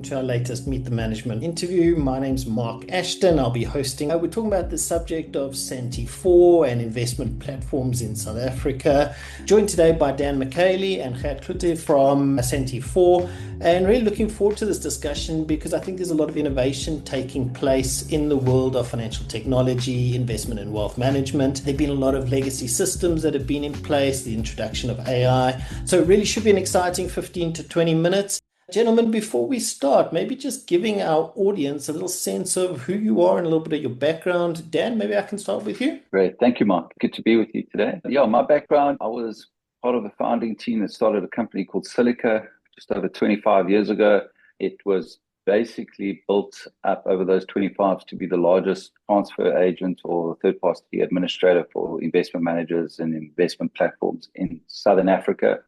to our latest Meet the Management interview. My name's Marc Ashton. I'll be hosting. We're talking about the subject of Santi4 and investment platforms in South Africa. Joined today by Micali and Gert Cloete from Santi4, and really looking forward to this discussion because I think there's a lot of innovation taking place in the world of financial technology, investment and wealth management. There have been a lot of legacy systems that have been in place, the introduction of AI. So it really should be an exciting 15 to 20 minutes. Gentlemen, before we start, maybe just giving our audience a little sense of who you are and a little bit of your background. Dan, maybe I can start with you. Great. Thank you, Mark. Good to be with you today. Yeah, my background, I was part of a founding team that started a company called Silica just over 25 years ago. It was basically built up over those 25 to be the largest transfer agent or third-party administrator for investment managers and investment platforms in Southern Africa.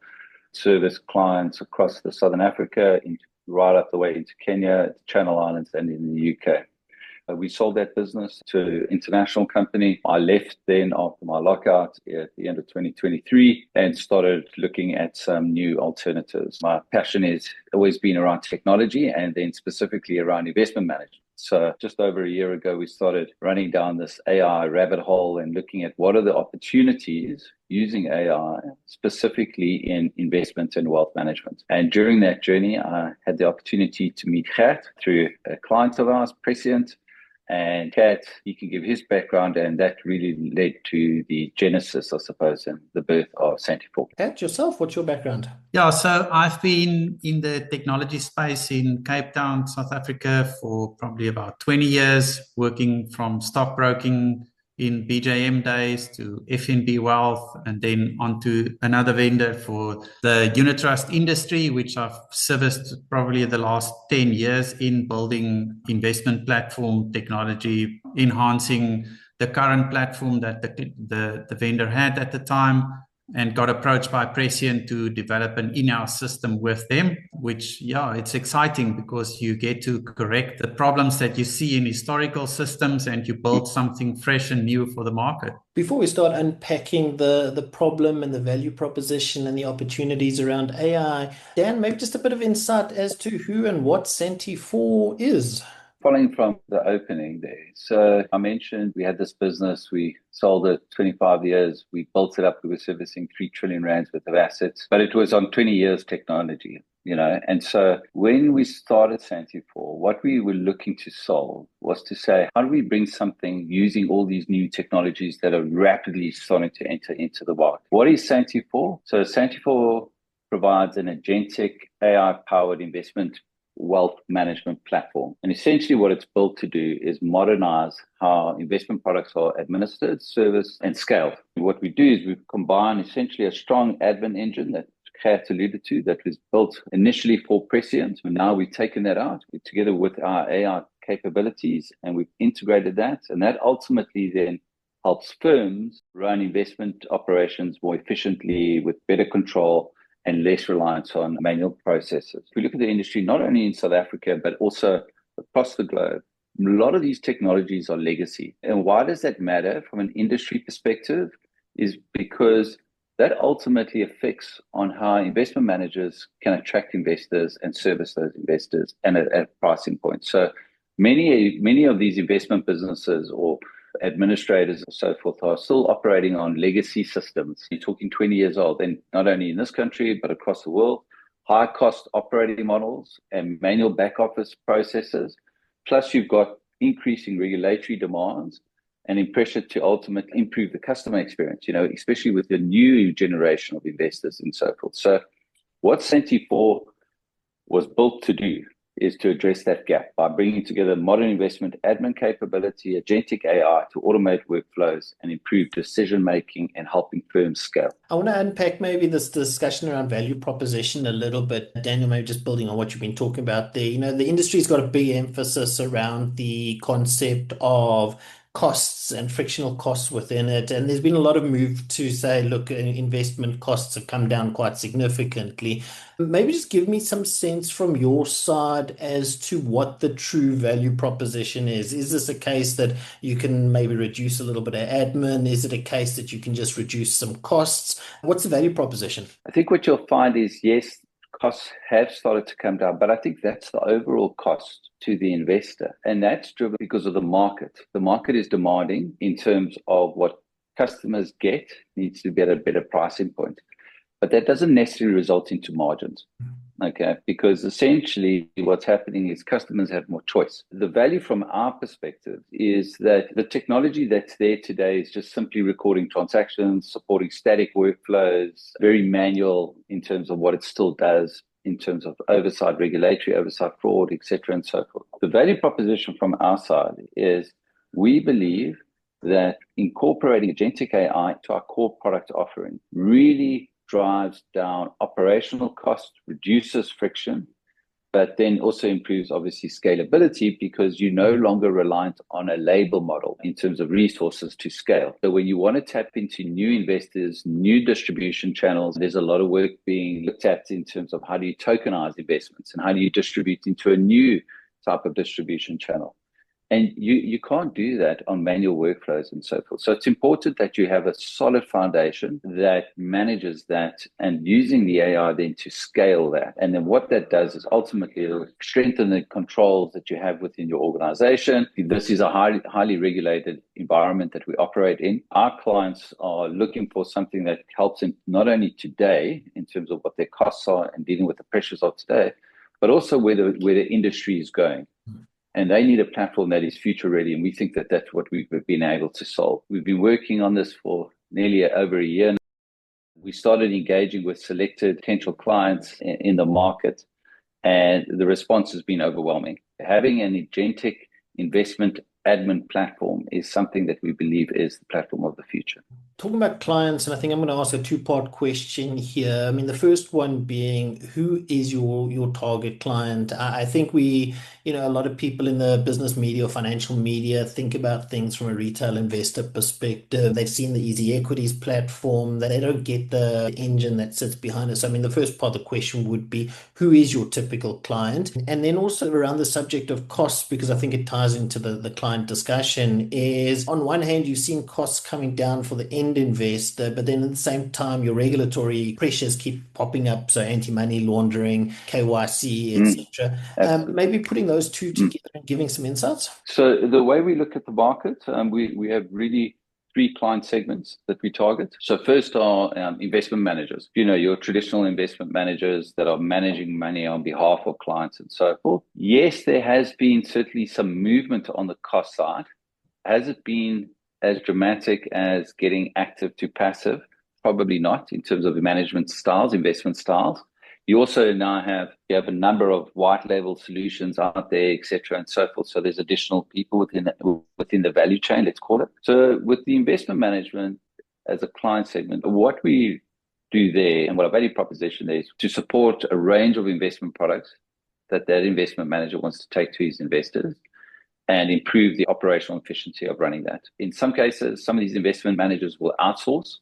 Service clients across the Southern Africa, right up the way into Kenya, Channel Islands, and in the UK. We sold that business to an international company. I left then after my lockout at the end of 2023 and started looking at some new alternatives. My passion has always been around technology and then specifically around investment management. So just over a year ago, we started running down this AI rabbit hole and looking at what are the opportunities using AI specifically in investment and wealth management. And during that journey, I had the opportunity to meet Gert through a client of ours, Prescient. And Gert, he can give his background, and that really led to the genesis, I suppose, and the birth of Santi4. Gert, yourself, what's your background? Yeah, so I've been in the technology space in Cape Town, South Africa for probably about 20 years, working from stockbroking in BJM days to FNB Wealth, and then onto another vendor for the unit trust industry, which I've serviced probably the last 10 years in building investment platform technology, enhancing the current platform that the vendor had at the time, and got approached by Prescient to develop an in-house system with them, which, yeah, it's exciting because you get to correct the problems that you see in historical systems and you build something fresh and new for the market. Before we start unpacking the problem and the value proposition and the opportunities around AI, Dan, maybe just a bit of insight as to who and what Santi4 is. Following from the opening there. So I mentioned we had this business, we sold it 25 years, we built it up, we were servicing 3 trillion rands worth of assets, but it was on 20 years technology, and so when we started Santi4, what we were looking to solve was to say, how do we bring something using all these new technologies that are rapidly starting to enter into the market? What is Santi4? So Santi4 provides an agentic AI-powered investment wealth management platform. And essentially what it's built to do is modernize how investment products are administered, serviced, and scaled. What we do is we combine essentially a strong admin engine that Gert alluded to, that was built initially for Prescient. And now we've taken that out together with our AI capabilities, and we've integrated that. And that ultimately then helps firms run investment operations more efficiently with better control and less reliance on manual processes. If we look at the industry, not only in South Africa, but also across the globe, a lot of these technologies are legacy. And why does that matter from an industry perspective? Is because that ultimately affects on how investment managers can attract investors and service those investors and at pricing points. So many of these investment businesses or administrators and so forth are still operating on legacy systems. You're talking 20 years old, and not only in this country, but across the world, high cost operating models and manual back office processes. Plus you've got increasing regulatory demands and in pressure to ultimately improve the customer experience, especially with the new generation of investors and so forth. So what Santi4 was built to do is to address that gap by bringing together modern investment admin capability, agentic AI to automate workflows and improve decision-making and helping firms scale. I want to unpack maybe this discussion around value proposition a little bit. Daniel, maybe just building on what you've been talking about there. The industry's got a big emphasis around the concept of costs and frictional costs within it. And there's been a lot of move to say, look, investment costs have come down quite significantly. Maybe just give me some sense from your side as to what the true value proposition is. Is this a case that you can maybe reduce a little bit of admin? Is it a case that you can just reduce some costs? What's the value proposition? I think what you'll find is, yes, costs have started to come down, but I think that's the overall cost to the investor. And that's driven because of the market. The market is demanding in terms of what customers get needs to be at a better pricing point. But that doesn't necessarily result into margins. Okay, because essentially what's happening is customers have more choice. The value from our perspective is that the technology that's there today is just simply recording transactions, supporting static workflows, very manual in terms of what it still does in terms of oversight, regulatory oversight, fraud, etc., and so forth. The value proposition from our side is we believe that incorporating agentic AI to our core product offering really drives down operational cost, reduces friction, but then also improves, obviously, scalability because you're no longer reliant on a label model in terms of resources to scale. So when you want to tap into new investors, new distribution channels, there's a lot of work being looked at in terms of how do you tokenize investments and how do you distribute into a new type of distribution channel. And you can't do that on manual workflows and so forth. So it's important that you have a solid foundation that manages that and using the AI then to scale that. And then what that does is ultimately it'll strengthen the controls that you have within your organization. This is a highly regulated environment that we operate in. Our clients are looking for something that helps them not only today in terms of what their costs are and dealing with the pressures of today, but also where the industry is going. And they need a platform that is future ready. And we think that that's what we've been able to solve. We've been working on this for nearly over a year now. We started engaging with selected potential clients in the market, and the response has been overwhelming. Having an agentic investment admin platform is something that we believe is the platform of the future. Talking about clients, and I think I'm going to ask a two-part question here. I mean, the first one being, who is your target client? I think a lot of people in the business media or financial media think about things from a retail investor perspective. They've seen the Easy Equities platform, that they don't get the engine that sits behind us. I mean, the first part of the question would be, who is your typical client? And then also around the subject of costs, because I think it ties into the client discussion, is on one hand, you've seen costs coming down for the end investor, but then at the same time, your regulatory pressures keep popping up. So anti-money laundering, KYC, etc. Maybe putting those two together and giving some insights. So the way we look at the market, we have really three client segments that we target. So first are investment managers, your traditional investment managers that are managing money on behalf of clients and so forth. Yes, there has been certainly some movement on the cost side. Has it been as dramatic as getting active to passive? Probably not in terms of management styles, investment styles. You also now have a number of white label solutions out there, et cetera, and so forth. So there's additional people within the value chain, let's call it. So with the investment management as a client segment, what we do there and what our value proposition is to support a range of investment products that investment manager wants to take to his investors and improve the operational efficiency of running that. In some cases, some of these investment managers will outsource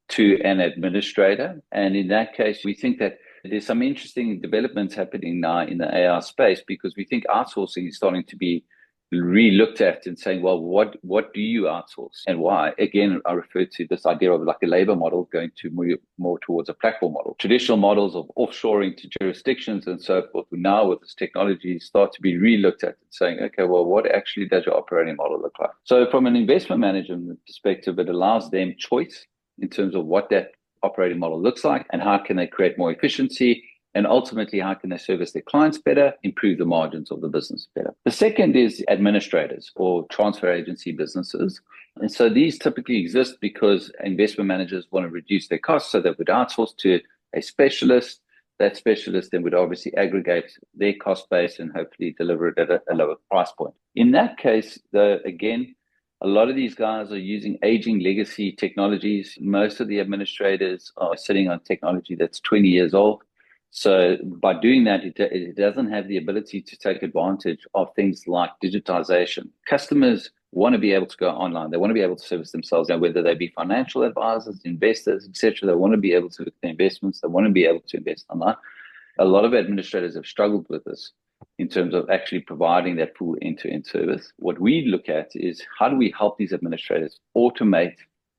to an administrator. And in that case, we think that there's some interesting developments happening now in the AI space because we think outsourcing is starting to be re-looked at and saying, well, what do you outsource and why? Again, I refer to this idea of like a labor model going to more towards a platform model. Traditional models of offshoring to jurisdictions and so forth, now with this technology start to be re-looked at and saying, okay, well, what actually does your operating model look like? So from an investment management perspective, it allows them choice in terms of what that operating model looks like and how can they create more efficiency. And ultimately, how can they service their clients better, improve the margins of the business better? The second is administrators or transfer agency businesses. And so these typically exist because investment managers want to reduce their costs, so they would outsource to a specialist. That specialist then would obviously aggregate their cost base and hopefully deliver it at a lower price point. In that case, again, a lot of these guys are using aging legacy technologies. Most of the administrators are sitting on technology that's 20 years old. So by doing that, it doesn't have the ability to take advantage of things like digitization. Customers want to be able to go online. They want to be able to service themselves, now, whether they be financial advisors, investors, etc. They want to be able to look at their investments. They want to be able to invest online. A lot of administrators have struggled with this in terms of actually providing that full end-to-end service. What we look at is how do we help these administrators automate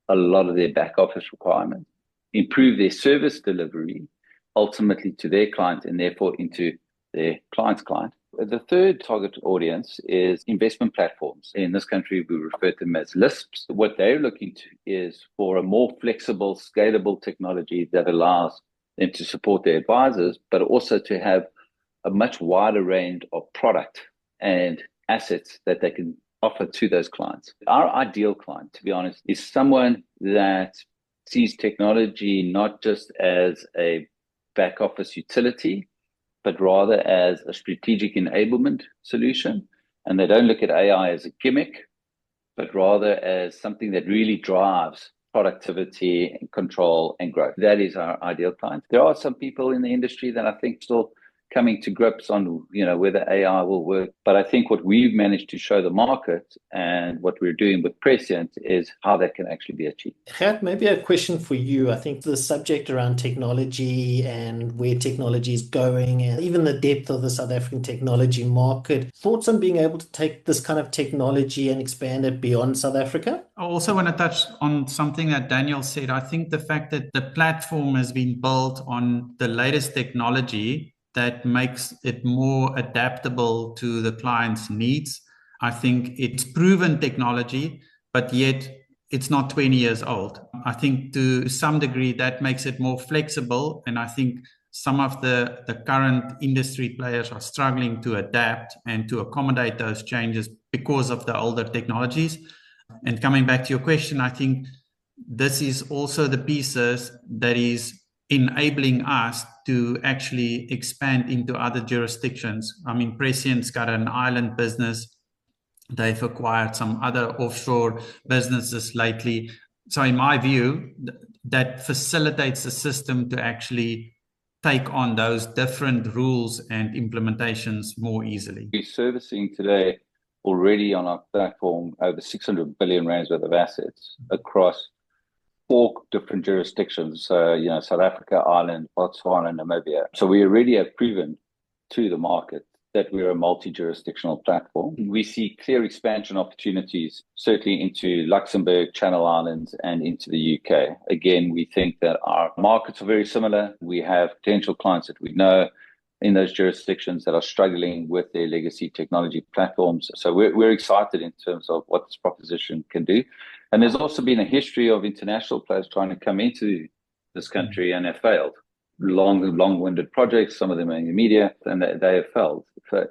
a lot of their back office requirements, improve their service delivery, ultimately to their client and therefore into their client's client. The third target audience is investment platforms. In this country, we refer to them as LISPs. What they're looking to is for a more flexible, scalable technology that allows them to support their advisors, but also to have a much wider range of product and assets that they can offer to those clients. Our ideal client, to be honest, is someone that sees technology not just as a back office utility, but rather as a strategic enablement solution. And they don't look at AI as a gimmick, but rather as something that really drives productivity and control and growth. That is our ideal client. There are some people in the industry that I think still coming to grips on, whether AI will work. But I think what we've managed to show the market and what we're doing with Prescient is how that can actually be achieved. Gert, maybe a question for you. I think the subject around technology and where technology is going and even the depth of the South African technology market, thoughts on being able to take this kind of technology and expand it beyond South Africa? I also want to touch on something that Daniel said. I think the fact that the platform has been built on the latest technology that makes it more adaptable to the client's needs. I think it's proven technology, but yet it's not 20 years old. I think to some degree that makes it more flexible. And I think some of the current industry players are struggling to adapt and to accommodate those changes because of the older technologies. And coming back to your question, I think this is also the pieces that is enabling us to actually expand into other jurisdictions. I mean, Prescient's got an island business. They've acquired some other offshore businesses lately. So in my view, that facilitates the system to actually take on those different rules and implementations more easily. We're servicing today already on our platform over 600 billion rands worth of assets across 4 different jurisdictions, South Africa, Ireland, Botswana, Namibia. So we already have proven to the market that we're a multi-jurisdictional platform. We see clear expansion opportunities, certainly into Luxembourg, Channel Islands, and into the UK. Again, we think that our markets are very similar. We have potential clients that we know in those jurisdictions that are struggling with their legacy technology platforms. So we're excited in terms of what this proposition can do. And there's also been a history of international players trying to come into this country and have failed. Long-winded projects, some of them are in the media, and they have failed.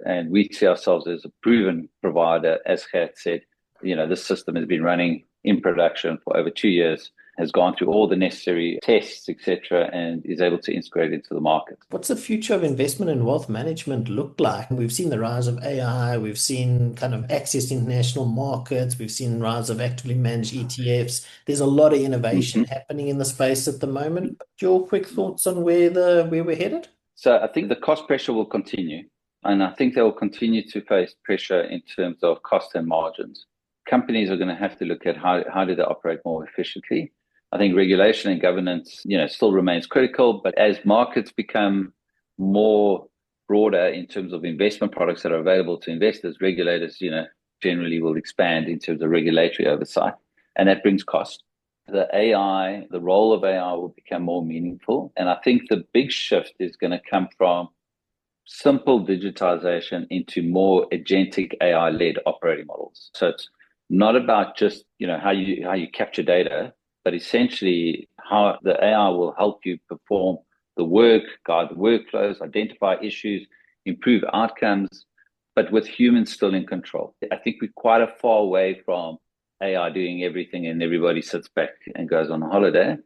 And we see ourselves as a proven provider. As Gert said, this system has been running in production for over 2 years, has gone through all the necessary tests, etc., and is able to integrate into the market. What's the future of investment and wealth management look like? We've seen the rise of AI, we've seen kind of access to international markets, we've seen the rise of actively managed ETFs. There's a lot of innovation happening in the space at the moment. But your quick thoughts on where we're headed? So I think the cost pressure will continue, and I think they will continue to face pressure in terms of cost and margins. Companies are going to have to look at how do they operate more efficiently. I think regulation and governance, still remains critical, but as markets become more broader in terms of investment products that are available to investors, regulators, generally will expand in terms of regulatory oversight, and that brings cost. The role of AI will become more meaningful, and I think the big shift is going to come from simple digitization into more agentic AI-led operating models. So it's not about just how you capture data, but essentially how the AI will help you perform the work, guide the workflows, identify issues, improve outcomes, but with humans still in control. I think we're quite a far away from AI doing everything and everybody sits back and goes on holiday.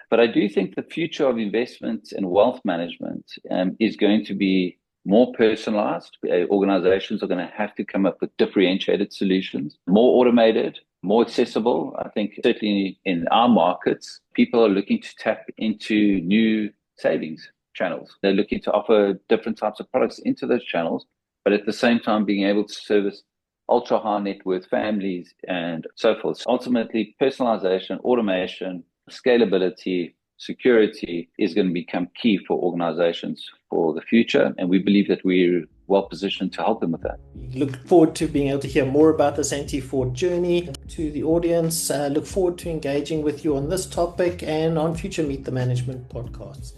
But I do think the future of investment and wealth management is going to be more personalized. Organizations are going to have to come up with differentiated solutions, more automated, more accessible. I think certainly in our markets, people are looking to tap into new savings channels. They're looking to offer different types of products into those channels, but at the same time being able to service ultra high net worth families and so forth. Ultimately, personalization, automation, scalability, security is going to become key for organizations for the future. And we believe that we're well positioned to help them with that. Look forward to being able to hear more about the Santi4 journey. To the audience, look forward to engaging with you on this topic and on future Meet the Management podcasts.